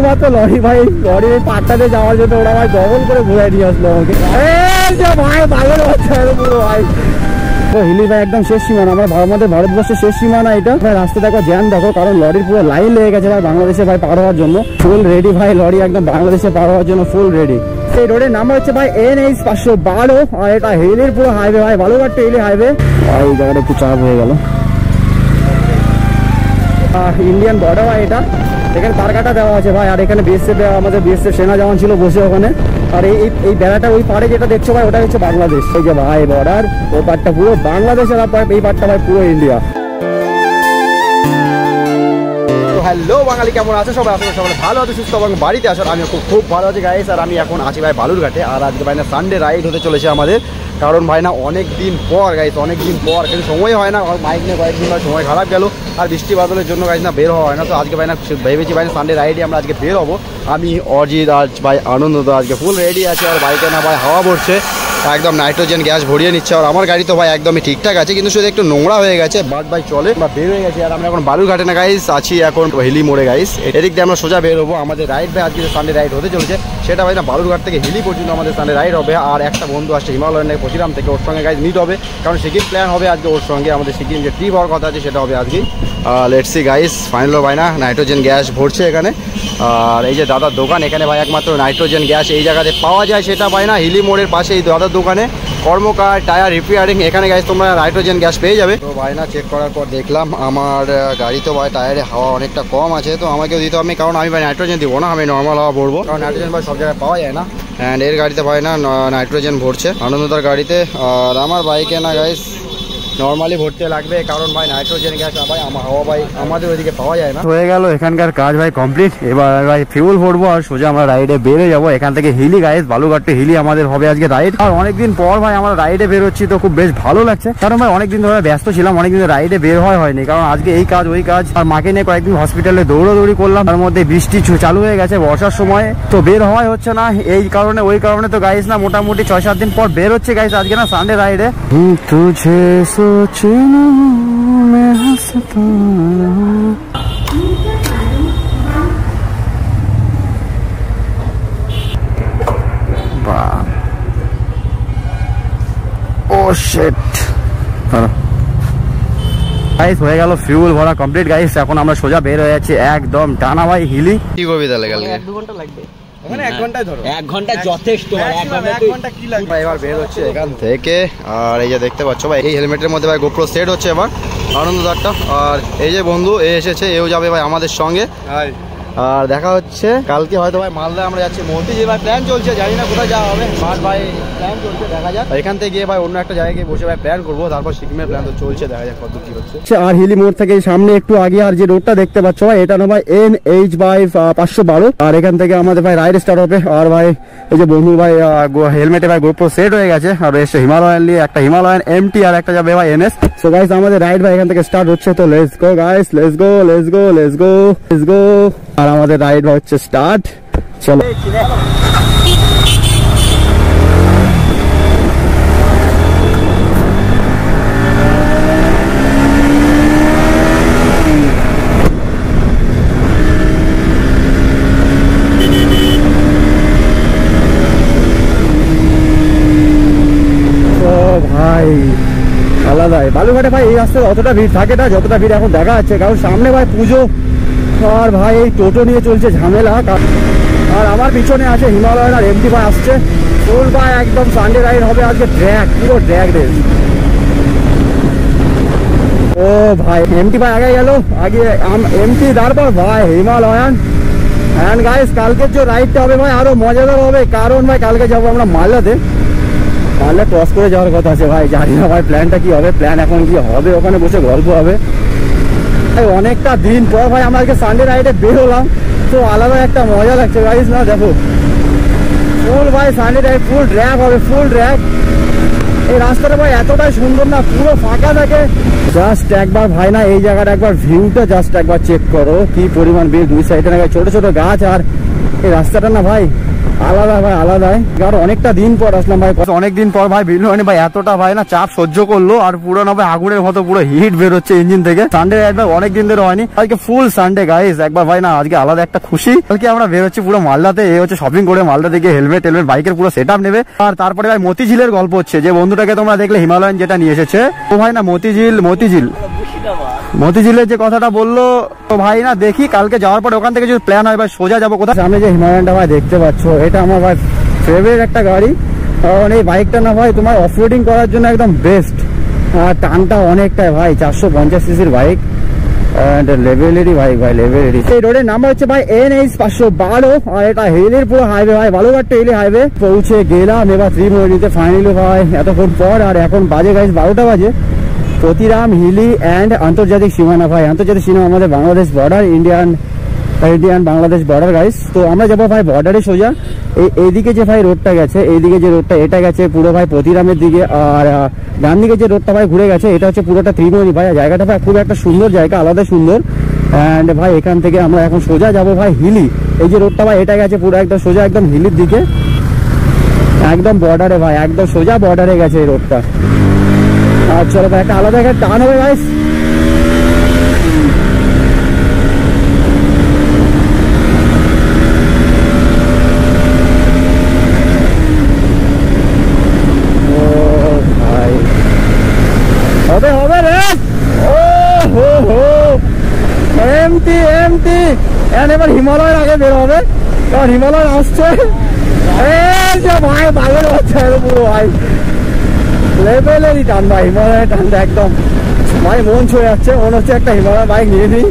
মাত্র লরি ভাই, লরির পাট্টাতে যাওয়ার জন্য ওরা ভাই ডবল করে ঘুরে নিয়ে আসলো আমাকে। ভাই পাগল হচ্ছে পুরো ভাই। হিলি ভাই একদম শেষ সীমানা, আমাদের ভারতবর্ষের শেষ সীমানা এটা ভাই। রাস্তা দেখো, জ্যাম দেখো, কারণ লরির পুরো লাইন লেগে গেছে ভাই বাংলাদেশে ভাই পার হওয়ার জন্য। ফুল রেডি ভাই, লরি একদম বাংলাদেশে পার হওয়ার জন্য ফুল রেডি। এই রোডের নাম হচ্ছে ভাই NH 512, আর এটা হিলির পুরো হাইওয়ে ভাই, বালুঘাট টু হিলি হাইওয়ে। এই জায়গাটা একটু চাপ হয়ে গেল। ইন্ডিয়ান বর্ডার ভাই এটা, এখানে তারকাটা দেওয়া আছে ভাই। আর এখানে BSF, আমাদের BSF সেনা জওয়ান ছিল বসে ওখানে। আর এই বেড়াটা ওই পাড়ে যেটা দেখছো ভাই, ওটা হচ্ছে বাংলাদেশ। এই যে ভাই বর্ডার, ওই পাড়টা পুরো বাংলাদেশ, আর এই পাড়টা ভাই পুরো ইন্ডিয়া। হ্যালো বাঙালি, কেমন আছো সবাই? আশা করি সবাই ভালো আছে, সুস্থ এবং বাড়িতে আছো। আমি খুব ভালো আছি গাইস। আর আমি এখন আছি ভাই বালুরঘাটে। আর আজকে ভাই না সানডে রাইড হতে চলেছে আমাদের, কারণ ভাই না অনেক দিন পর গাইস, অনেক দিন পর, কিন্তু সময় হয় না, বাইক নিয়ে কয়েকদিন ভাই সময় খারাপ গেল, আর বৃষ্টি বাদলের জন্য গাইস না বের হওয়া হয় না। তো আজকে ভাই না ভেবেছি ভাই না সানডে রাইডে আমরা আজকে বের হবো। আমি অজিত, আজ ভাই আনন্দ তো আজকে ফুল রেডি আছে। আর বাইকে না ভাই হাওয়া ভরছে, একদম নাইট্রোজেন গ্যাস ভরিয়ে নিচ্ছে। আর আমার গাড়ি তো ভাই একদমই ঠিকঠাক আছে, কিন্তু শুধু একটু নোংরা হয়ে গেছে, বাদ ভাই চলে বা বের হয়ে গেছে। আর আমরা এখন বালুরঘাটে না গাইস আছি, এখন হিলি মোড়ে গাইস। এদিক দিয়ে আমরা সোজা বের হবো। আমাদের রাইড ভাই আজকে সানডে রাইড হতে চলেছে, সেটা ভাই না বালুরঘাট থেকে হিলি পর্যন্ত আমাদের সানডে রাইড হবে। আর একটা বন্ধু আসছে হিমালয়ান থেকে, পচিরাম থেকে, ওর সঙ্গে গাইস মিট হবে, কারণ সিকিম প্ল্যান হবে আজকে ওর সঙ্গে। আমাদের সিকিম যে ট্রিপ হওয়ার কথা আছে সেটা হবে আজকেই। লেটস সি গাইস, ফাইনাল ভাই না নাইট্রোজেন গ্যাস ভরছে এখানে। আর এই যে দাদার দোকান, এখানে ভাই একমাত্র নাইট্রোজেন গ্যাস এই জায়গাতে পাওয়া যায়, সেটা ভাই না হিলি মোড়ের পাশে এই দাদার দোকানে, কর্মকার টায়ার রিপেয়ারিং। এখানে গাইস তোমরা নাইট্রোজেন গ্যাস পেয়ে যাবে। তো ভাই না চেক করার পর দেখলাম আমার গাড়ি তো ভাই টায়ারে হাওয়া অনেকটা কম আছে, তো আমাকেও দিতে হবে, কারণ আমি ভাই নাইট্রোজেন দিব না, আমি নর্মাল হাওয়া ভরবো, কারণ নাইট্রোজেন ভাই সব জায়গায় পাওয়া যায় না। অ্যান্ড এর গাড়িতে ভাই না নাইট্রোজেন ভরছে আনন্দদার গাড়িতে। আর আমার বাইকে না গাইস নর্মালি ভরতে লাগবে, কারণ ভাই নাইট্রোজেন গ্যাস ভাই আমার হাওয়া ভাই আমাদের ওইদিকে পাওয়া যায় না। হয়ে গেল এখানকার কাজ ভাই কমপ্লিট। এবার ভাই ফিউল ভরবো আর সোজা আমরা রাইডে বেরিয়ে যাবো এখান থেকে হিলি গাইস। বালুঘাটে হিলি আমাদের হবে আজকে রাইড। আর অনেকদিন পর ভাই আমরা রাইডে বেরোচ্ছি, তো খুব বেশ ভালো লাগছে, কারণ ভাই অনেকদিন ধরে ব্যস্ত ছিলাম, অনেকদিন রাইডে বের হয়নি, কারণ আজকে এই কাজ ওই কাজ। আর মাকে নিয়ে কয়েকদিন হসপিটালে দৌড়াদৌড়ি করলাম, তার মধ্যে বৃষ্টি চালু হয়ে গেছে বর্ষার সময়, তো বের হওয়াই হচ্ছে না এই কারণে ওই কারণে। তো গাইস না মোটামুটি 6-7 দিন পর বের হচ্ছে গাইস আজকে না সানডে রাইডে। তুঝে সোচনা मैं हंसता ও শিট। গাইস হয়ে গেল ফিউল ভরা কমপ্লিট গাইস। এখন আমরা সোজা বের হয়ে যাচ্ছি একদম টানা ভাই হিলি। কি করবি তাহলে কালকে? 1-2 ঘন্টা লাগবে, ওখানে 1 ঘন্টায় ধরো, 1 ঘন্টা যথেষ্ট। 1 ঘন্টা কি লাগবে? এবার বের হচ্ছে এখান থেকে। আর এই যে দেখতে পাচ্ছ ভাই, এই হেলমেটের মধ্যে ভাই গোপ্রো সেট হচ্ছে এবার আনন্দদারটা। আর এই যে বন্ধু এ এসেছে, এও যাবে ভাই আমাদের সঙ্গে। আর দেখা হচ্ছে কালকে হয়তো ভাই মালদা আমরা যাচ্ছি মন্দির ভাই, প্ল্যান চলছে, জানি না কোথায় যাওয়া হবে, বাট ভাই প্ল্যান চলছে, দেখা যাক। এখান থেকে গিয়ে ভাই অন্য একটা জায়গায় গিয়ে বসে ভাই প্ল্যান করবো, তারপর সিকিমের প্ল্যান তো চলছে, দেখা যাক কত কি হচ্ছে। আর হিলি মোড় থেকে সামনে একটু আগে আর যে রোডটা দেখতে পাচ্ছ ভাই, এটা না ভাই NH 512। আর এখান থেকে আমাদের ভাই রাইড স্টার্ট হবে। আর ভাই এই যে বন্ধু ভাই হেলমেটে ভাই গোপ্রো সেট হয়ে গেছে, আর এসে হিমালয়ান নিয়ে একটা হিমালয়ান MT আর একটা যাবে ভাই NS। সো গাইস আমাদের রাইড ভাই এখান থেকে স্টার্ট হচ্ছে, তো let's go guys, let's go let's go let's go let's go. আর আমাদের রাইড হচ্ছে স্টার্ট, চলো। ভাই আলাদাই বালুঘাটে ভাই এই রাস্তায় অতটা ভিড় থাকে না যতটা ভিড় এখন দেখা যাচ্ছে, কারণ সামনে ভাই পুজো। আর ভাই এই টোটো নিয়ে চলছে ঝামেলা। আর আমার পিছনে আছে হিমালয়ান আর MT ভাই আসছে ফুল ভাই, একদম সানডে রাইড হবে আজকে, ড্র্যাগ পুরো ড্র্যাগ রেস। ও ভাই MT ভাই আগে গেল, আগে MT তারপর ভাই হিমালয়ান। অ্যান্ড গাইস কালকের যে রাইডটা হবে ভাই আরো মজাদার হবে, কারণ ভাই কালকে যাবো আমরা মালদাতে। মালদা ক্রস করে যাওয়ার কথা আছে ভাই, জানি না ভাই প্ল্যানটা কি হবে, প্ল্যান এখন কি হবে, ওখানে বসে গল্প হবে। অনেকটা দিন পর ভাই আমরা আজকে সানডে রাইডে বের হলাম, তো আলাদা একটা মজা লাগছে গাইস। না দেখো ফুল ভাই সানডে রাইড, ফুল ড্র্যাগ হবে, ফুল ড্র্যাগ। এই রাস্তাটা ভাই এতটাই সুন্দর না, পুরো ফাঁকা থাকে। জাস্ট একবার ভাই না এই জায়গাটা একবার ভিউটা জাস্ট একবার চেক করো, কি পরিমাণ ভিড়, দুই সাইডে না ছোট ছোট গাছ। আর এই রাস্তাটা না ভাই আলাদা ভাই, আলাদাই। কারণ অনেকটা দিন পর আসলাম ভাই, অনেকদিন পর ভাই বিল্লুয়ানি ভাই এতটা ভাই না চাপ সহ্য করলো, আর পুরো না ভাই আগুনের মতো পুরো হিট বেরোচ্ছে ইঞ্জিন থেকে। সানডে রাইড ভাই অনেকদিন ধরে হয়নি, আজকে ফুল সানডে গাইস। একবার ভাই না আজকে আলাদা একটা খুশি। কালকে আমরা বেরোচ্ছি পুরো মালদাতে, এ হচ্ছে শপিং করে মালদা থেকে হেলমেট টেলমেট বাইকের পুরো সেট আপ নেবে। আর তারপরে ভাই মতিঝিলের গল্প হচ্ছে, যে বন্ধুটাকে তোমরা দেখলে হিমালয়ান যেটা নিয়ে এসেছে, তো ভাই না মতিঝিলের যে কথাটা বললো, তো ভাই না দেখি কালকে যাওয়ার পরে ওখান থেকে যদি প্ল্যান হয় ভাই সোজা যাবো কোথায়। সামনে যে হিমালয়ানটা ভাই দেখতে পাচ্ছ, এটা আমার ভাই ফেভারিট একটা গাড়ি। কারণ এই বাইকটা না ভাই তোমার অফরোডিং করার জন্য একদম বেস্ট। আর টানটা অনেকটাই ভাই, 450 সিসির বাইক, লেভেলেরই বাইক ভাই, লেভেলেরই। এই রোডের নাম্বার হচ্ছে ভাই NH 512, আর এটা হিলির পুরো হাইওয়ে ভাই, বালুঘাট টু হিলি হাইওয়ে। পৌঁছে গেলাম এবার ত্রিমোহনীতে ফাইনালি ভাই এতক্ষণ পর। আর এখন বাজে গাইস 12টা বাজে। প্রতিরাম হিলি অ্যান্ড আন্তর্জাতিক সীমানা ভাই, আন্তর্জাতিক সীমানা আমাদের Bangladesh border, Indian Bangladesh border guys. তো আমরা যাবো ভাই বর্ডারে সোজা। এইদিকে যে ভাই রোডটা গেছে, এইদিকে যে রোডটা এটা গেছে পুরো ভাই প্রতিরামের দিকে, আর ডান দিকে যে রোডটা ভাই ঘুরে গেছে এটা হচ্ছে পুরোটা ত্রিমোহনী ভাই। জায়গাটা ভাই খুব একটা সুন্দর জায়গা, আলাদা সুন্দর। অ্যান্ড ভাই এখান থেকে আমরা এখন সোজা যাবো ভাই হিলি। এই যে রোডটা ভাই এটা গেছে পুরো একদম সোজা একদম হিলির দিকে, একদম বর্ডারে ভাই, একদম সোজা বর্ডারে গেছে এই রোডটা। আর চলো ভাই একটা আলাদা একটা টান হবে গাইস। হবে রে, ও হো হো, এমটি এবার হিমালয়ের আগে বের হবে, কারণ হিমালয় আসছে। ভাই বাঘের বাচ্চা পুরো ভাই, লেভেলেরই টান ভাই, হিমালয়ের টানটা একদম ভাই মন ছুঁয়ে যাচ্ছে। মনে হচ্ছে একটা হিমালয় বাইক নিয়ে নিই।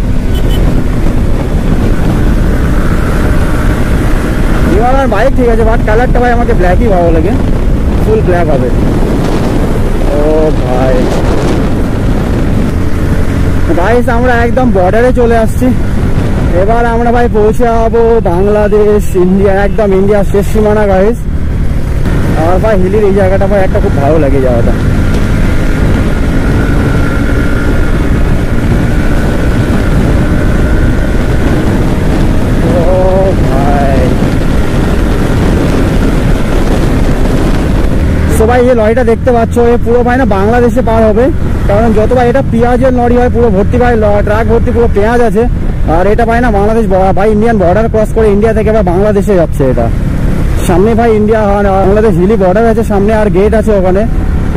হিমালয়ের বাইক ঠিক আছে, বাট কালারটা ভাই আমাকে ব্ল্যাকই ভালো লাগে, ফুল ব্ল্যাক হবে। ও ভাই গাইস আমরা একদম বর্ডারে চলে আসছি। এবার আমরা ভাই পৌঁছে যাবো বাংলাদেশ ইন্ডিয়া, একদম ইন্ডিয়ার শেষ সীমানা গাইস। আর ভাই হিলির এই জায়গাটা ভাই একটা খুব ভালো লাগে যাওয়াটা। ও ভাই সবাই এই লরিটা দেখতে পাচ্ছ, এ পুরো ভাই না বাংলাদেশে পার হবে। কারণ যত ভাই এটা পেঁয়াজের লরি হয়, পুরো ভর্তি ভাই ট্রাক ভর্তি পুরো পেঁয়াজ আছে। আর এটা ভাই না বাংলাদেশ ভাই ইন্ডিয়ান বর্ডার ক্রস করে ইন্ডিয়া থেকে ভাই বাংলাদেশে যাচ্ছে। এটা সামনে ভাই ইন্ডিয়া বাংলাদেশ হিলি বর্ডার আছে সামনে, আর গেট আছে ওখানে।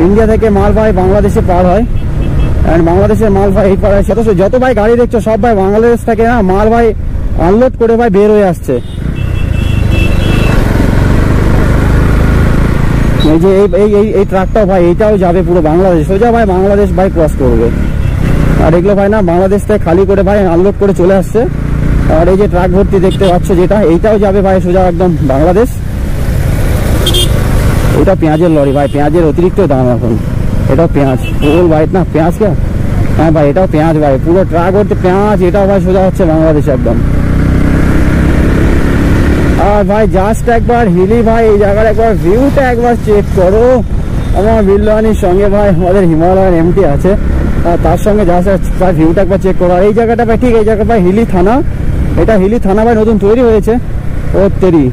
ইন্ডিয়া থেকে মাল ভাই বাংলাদেশে পার হয়, আর বাংলাদেশের মাল ভাই এই পার হয়। যত ভাই গাড়ি দেখছো সব ভাই বাংলাদেশ থেকে না মাল ভাই আনলোড করে ভাই বের হয়ে আসছে। এই যে এই ট্রাকটাও ভাই এইটাও যাবে পুরো বাংলাদেশ, সোজা ভাই বাংলাদেশ ভাই ক্রস করবে। আর এগুলো ভাই না বাংলাদেশ থেকে খালি করে ভাই আনলোড করে চলে আসছে। আর এই যে ট্রাক ভর্তি দেখতে পাচ্ছ যেটা, এইটাও যাবে ভাই সোজা একদম বাংলাদেশ। এটা পেঁয়াজের লরি ভাই, পেঁয়াজের অতিরিক্ত দাম এখন। এটাও পেঁয়াজ ফুল ভাই না, পেঁয়াজ কে হ্যাঁ ভাই এটাও পেঁয়াজ ভাই, পুরো ট্রাক ভর্তি পেঁয়াজ। এটাও ভাই সোজা হচ্ছে বাংলাদেশ একদম। আর ভাই জাস্ট একবার হিলি ভাই এই জায়গার একবার ভিউটা একবার চেক করো। আমার বিল্লুয়ানির সঙ্গে ভাই আমাদের হিমালয়ান এমটি আছে, আর তার সঙ্গে জাস্ট ভাই ভিউটা একবার চেক করো। আর এই জায়গাটা ভাই ঠিক, এই জায়গা ভাই হিলি থানা, এটা হিলি থানা ভাই নতুন তৈরি হয়েছে। ও তেরি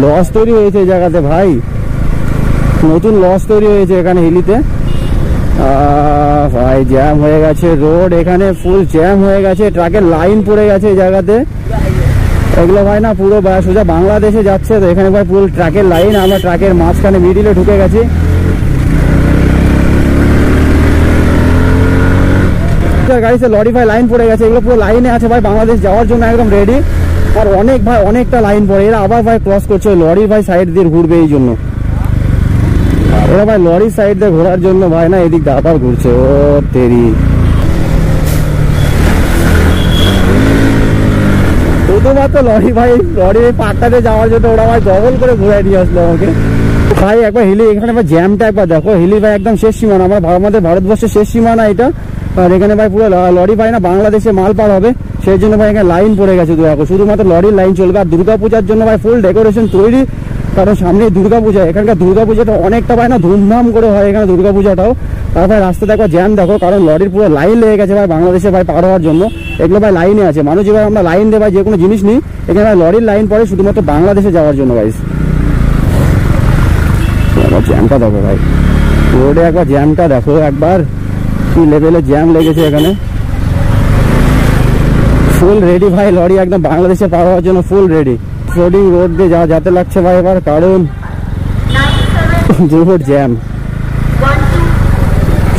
লস তৈরি হয়েছে এই জায়গাতে ভাই, নতুন লস তৈরি হয়েছে এখানে হিলিতে। ভাই জ্যাম হয়ে গেছে রোড, এখানে ফুল জ্যাম হয়ে গেছে, ট্রাকের লাইন পড়ে গেছে এই জায়গাতে। এগুলো ভাই না পুরো সোজা বাংলাদেশে যাচ্ছে। তো এখানে ভাই পুরো ট্রাকের লাইন, আমরা ট্রাকের মাঝখানে মিডিলে ঢুকে গেছি। গাড়িতে লরি ভাই লাইন পড়ে গেছে, এগুলো পুরো লাইনে আছে ভাই বাংলাদেশ যাওয়ার জন্য একদম রেডি। আর অনেক ভাই অনেকটা লাইন পড়ে, এরা আবার ভাই ক্রস করছে লরি ভাই সাইড দিয়ে ঘুরবে এই জন্য। এরা ভাই লরির সাইড দিয়ে ঘোরার জন্য ভাই না এদিক দিয়ে আবার ঘুরছে। ও তেরি শুধুমাত্র লরি ভাই, লরির পাট্টাতে যাওয়ার জন্য ওরা ভাই ডবল করে ঘুরাই নিয়ে আসলো আমাকে ভাই। একবার হিলি এখানে ভাই জ্যামটা একবার দেখো, হিলি ভাই একদম শেষ সীমানা, আমাদের ভারতবর্ষের শেষ সীমানা এটা। আর এখানে ভাই পুরো লরি ভাই না বাংলাদেশে মাল পার হবে, সেই জন্য ভাই এখানে লাইন পড়ে গেছে। শুধুমাত্র লরির লাইন চলবে। আর দুর্গাপূজার জন্য ভাই ফুল ডেকোরেশন তৈরি, কারণ সামনে দুর্গাপূজা। এখানকার দুর্গাপূজাটা অনেকটা ভাই না ধুমধাম করে হয় এখানে দুর্গাপূজাটাও। আর ভাই রাস্তা দেখো জ্যাম দেখো, কারণ লরির পুরো লাইন লেগে গেছে ভাই বাংলাদেশে ভাই পার হওয়ার জন্য। এগুলো ভাই লাইনে আছে, মানুষ এবার আমরা লাইন দেয় ভাই যে কোনো জিনিস নিই, এখানে ভাই লরির লাইন পড়ে শুধুমাত্র বাংলাদেশে যাওয়ার জন্য গাইস। জ্যামটা দেখো ভাই, রোডে একবার জ্যামটা দেখো একবার, কি লেভেলের জ্যাম লেগেছে এখানে। ফুল রেডি ভাই লরি একদম বাংলাদেশে পার হওয়ার জন্য ফুল রেডি। ফ্লোডিং রোড দিয়ে যেতে লাগছে ভাই এবার, কারণ জোর জ্যাম।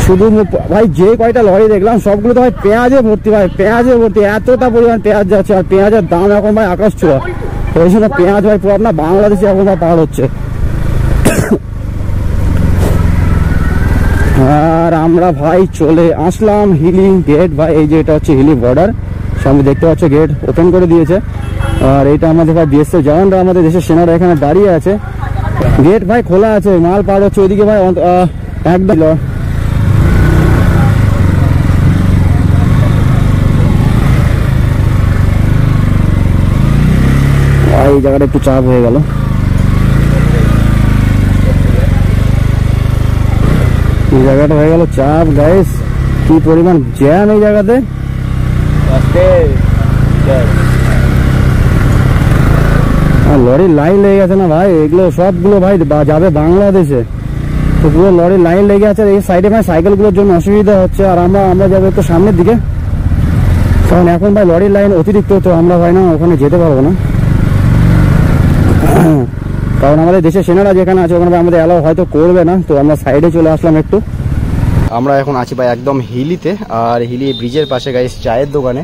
শুধু ভাই যে কয়টা লরি দেখলাম সবগুলো তো ভাই পেঁয়াজে ভর্তি ভাই, পেঁয়াজে ভর্তি, এতটা পরিমাণ পেঁয়াজ যাচ্ছে। আর পেঁয়াজের দাম এখন ভাই আকাশ ছোঁয়া, ওই জন্য পেঁয়াজ ভাই পুরো আপনার বাংলাদেশে এখন ভাই পার হচ্ছে। আর আমরা ভাই চলে আসলাম হিলি গেট ভাই, এই যে এটা হচ্ছে হিলি বর্ডার, সামনে দেখতে পাচ্ছ গেট ওপেন করে দিয়েছে। আর এইটা আমাদের ভাই বিএসএফ জওয়ানরা, আমাদের দেশের সেনারা এখানে দাঁড়িয়ে আছে। গেট ভাই খোলা আছে, মাল পার হচ্ছে ওইদিকে ভাই একদম। এই জায়গাটা একটু চাপ হয়ে গেল। এই জায়গাটা হয়ে গেল চাপ গাইস, কি পরিমাণ জ্যাম এই জায়গাতে। লরির লাইন লেগে গেছে না ভাই, এগুলো সবগুলো ভাই যাবে বাংলাদেশে, তো পুরো লরির লাইন লেগে আছে। এই সাইডে ভাই সাইকেলগুলোর জন্য অসুবিধা হচ্ছে, আর আমরা যাবো একটু সামনের দিকে, কারণ এখন ভাই লরির লাইন অতিরিক্ত, তো আমরা ভাই না ওখানে যেতে পারবো না, কারণ আমাদের দেশের সেনারা যেখানে আছে ওখানে আমাদের অ্যালাউ হয়তো করবে না। তো আমরা সাইডে চলে আসলাম একটু। আমরা এখন আছি ভাই একদম হিলিতে, আর হিলি ব্রিজের পাশে গাইস চায়ের দোকানে।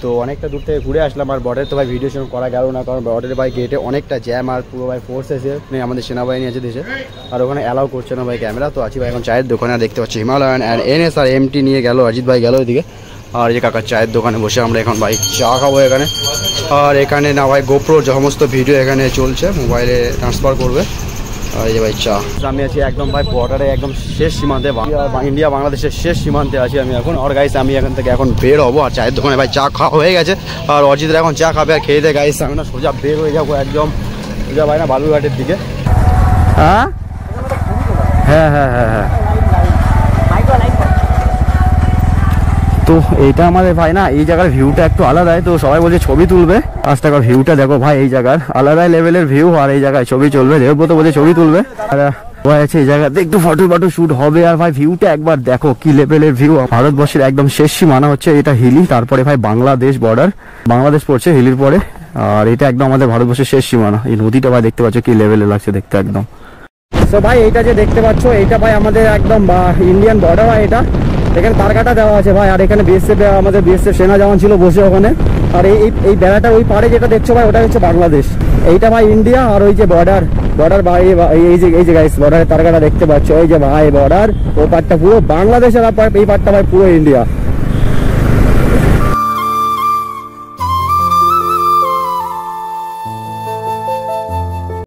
তো অনেকটা দূর থেকে ঘুরে আসলাম, আর বর্ডারে তো ভাই ভিডিও সেরকম করা গেল না, কারণ বর্ডারে ভাই গেটে অনেকটা জ্যাম, আর পুরো ভাই ফোর্স আছে, আমাদের সেনাবাহিনী আছে দেশে, আর ওখানে অ্যালাউ করছে না ভাই ক্যামেরা। তো আছি ভাই এখন চায়ের দোকানে, দেখতে পাচ্ছি হিমালয়ান অ্যান্ড এনএস আর এমটি নিয়ে গেল, অজিত ভাই গেল ওইদিকে। আর এই কাকার চায়ের দোকানে বসে আমরা এখন ভাই চা খাবো এখানে। আর এখানে না ভাই গোপ্রো সমস্ত ভিডিও এখানে চলছে, মোবাইলে ট্রান্সফার করবে। আর এই যে ভাই চা, আমি আছি একদম ভাই বর্ডারে একদম শেষ সীমান্তে, ইন্ডিয়া বাংলাদেশের শেষ সীমান্তে আছি আমি এখন। আর গাইস আমি এখান থেকে এখন বের হবো, আর চায়ের দোকানে ভাই চা খাওয়া হয়ে গেছে, আর অজিতরা এখন চা খাবে আর খেয়ে দেয় গাইস। আমি না সোজা বের হয়ে যাবো একদম সোজা ভাই না বালুরঘাটের দিকে। হ্যাঁ হ্যাঁ হ্যাঁ হ্যাঁ হ্যাঁ, তো এইটা আমাদের ভাই না এই জায়গার ভিউটা একটু আলাদাই, তো সবাই বলছে ছবি তুলবে। 5 টাকার ভিউটা দেখো ভাই, এই জায়গার আলাদাই লেভেলের ভিউ, আর এই জায়গায় ছবি চলবে, দেবব্রত বলছে ছবি তুলবে, আর আছে এই জায়গাতে একটু ফটো শুট হবে। আর ভাই ভিউটা একবার দেখো কি লেভেলের ভিউ, ভারতবর্ষের একদম শেষ সীমানা হচ্ছে এটা হিলি, তারপরে ভাই বাংলাদেশ বর্ডার, বাংলাদেশ পড়ছে হিলির পরে, আর এটা একদম আমাদের ভারতবর্ষের শেষ সীমানা। এই নদীটা ভাই দেখতে পাচ্ছ কি লেভেলে লাগছে দেখতে একদম। তো ভাই এইটা যে দেখতে পাচ্ছ এইটা ভাই আমাদের একদম ইন্ডিয়ান বর্ডার ভাই, এটা এখানে তারকাটা দেওয়া আছে ভাই, আর এখানে বিএসএফ আমাদের বিএসএফ সেনা জওয়ান ছিল বসে ওখানে। আর এই বেড়াটার ওই পাড়ে যেটা দেখছো ভাই ওটা হচ্ছে বাংলাদেশ, এইটা ভাই ইন্ডিয়া। আর ওই যে বর্ডার ভাই এই যে গাইস বর্ডারের তারকাটা দেখতে পাচ্ছ, ওই যে ভাই বর্ডার, ও পাড়টা পুরো বাংলাদেশ, আর এই পাড়টা ভাই পুরো ইন্ডিয়া।